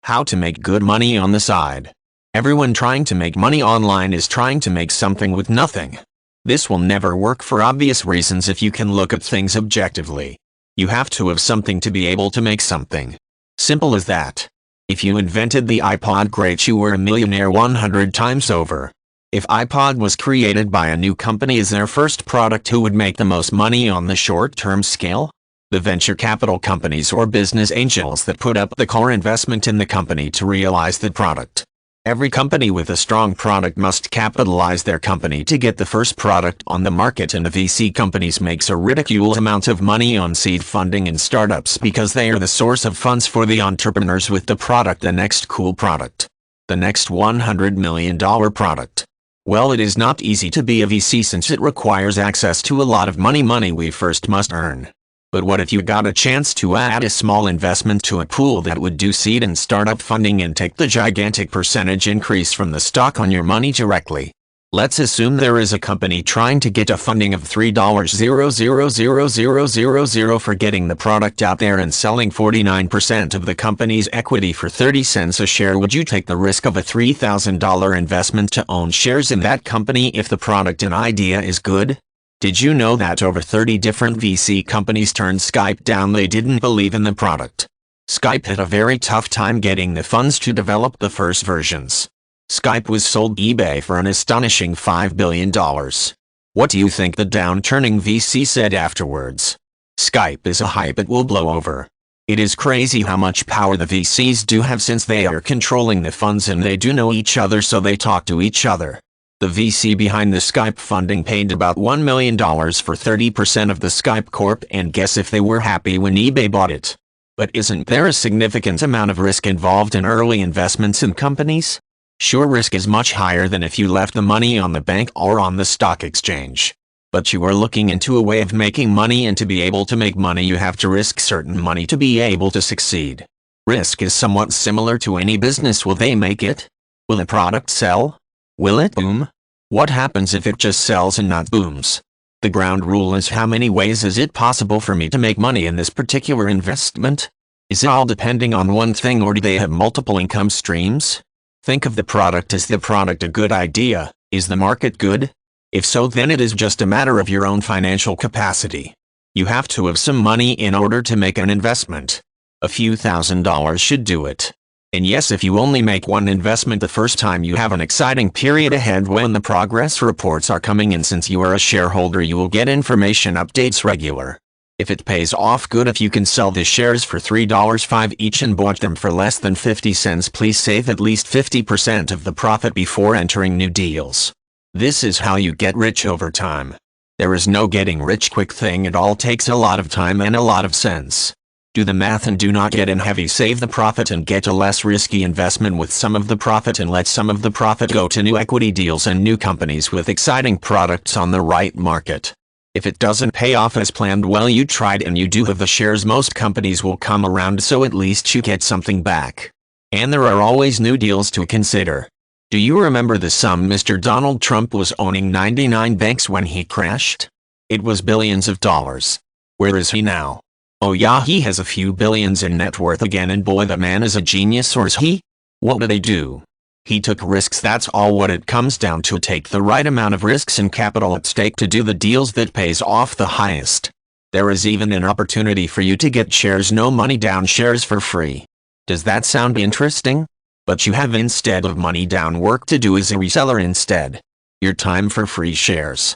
How to make good money on the side. Everyone trying to make money online is trying to make something with nothing. This will never work for obvious reasons if you can look at things objectively. You have to have something to be able to make something. Simple as that. If you invented the iPod, great, you were a millionaire 100 times over. If iPod was created by a new company as their first product, who would make the most money on the short-term scale? The venture capital companies or business angels that put up the core investment in the company to realize the product. Every company with a strong product must capitalize their company to get the first product on the market, and the VC companies makes a ridiculous amount of money on seed funding and startups because they are the source of funds for the entrepreneurs with the product, the next cool product, the next $100 million product. Well, it is not easy to be a VC since it requires access to a lot of money we first must earn. But what if you got a chance to add a small investment to a pool that would do seed and startup funding and take the gigantic percentage increase from the stock on your money directly? Let's assume there is a company trying to get a funding of $3,000,000 for getting the product out there and selling 49% of the company's equity for 30 cents a share. Would you take the risk of a $3,000 investment to own shares in that company if the product and idea is good? Did you know that over 30 different VC companies turned Skype down? They didn't believe in the product. Skype had a very tough time getting the funds to develop the first versions. Skype was sold to eBay for an astonishing $5 billion. What do you think the downturning VC said afterwards? Skype is a hype, it will blow over. It is crazy how much power the VCs do have since they are controlling the funds and they do know each other, so they talk to each other. The VC behind the Skype funding paid about $1 million for 30% of the Skype Corp, and guess if they were happy when eBay bought it. But isn't there a significant amount of risk involved in early investments in companies? Sure, risk is much higher than if you left the money on the bank or on the stock exchange. But you are looking into a way of making money, and to be able to make money you have to risk certain money to be able to succeed. Risk is somewhat similar to any business. Will they make it? Will a product sell? Will it boom? What happens if it just sells and not booms? The ground rule is, how many ways is it possible for me to make money in this particular investment? Is it all depending on one thing, or do they have multiple income streams? Think of the product. Is the product a good idea? Is the market good? If so, then it is just a matter of your own financial capacity. You have to have some money in order to make an investment. A few $1,000s should do it. And yes, if you only make one investment the first time, you have an exciting period ahead when the progress reports are coming in. Since you are a shareholder, you will get information updates regular. If it pays off good, if you can sell the shares for $3.05 each and bought them for less than 50 cents, please save at least 50% of the profit before entering new deals. This is how you get rich over time. There is no getting rich quick thing. It all takes a lot of time and a lot of sense. Do the math and do not get in heavy. Save the profit and get a less risky investment with some of the profit, and let some of the profit go to new equity deals and new companies with exciting products on the right market. If it doesn't pay off as planned, well, you tried and you do have the shares. Most companies will come around, so at least you get something back. And there are always new deals to consider. Do you remember the sum Mr. Donald Trump was owning 99 banks when he crashed? It was billions of dollars. Where is he now? Oh yeah, he has a few billions in net worth again, and boy, the man is a genius. Or is he? What did he do? He took risks. That's all what it comes down to. Take the right amount of risks and capital at stake to do the deals that pays off the highest. There is even an opportunity for you to get shares, no money down shares for free. Does that sound interesting? But you have, instead of money down, work to do as a reseller instead. Your time for free shares.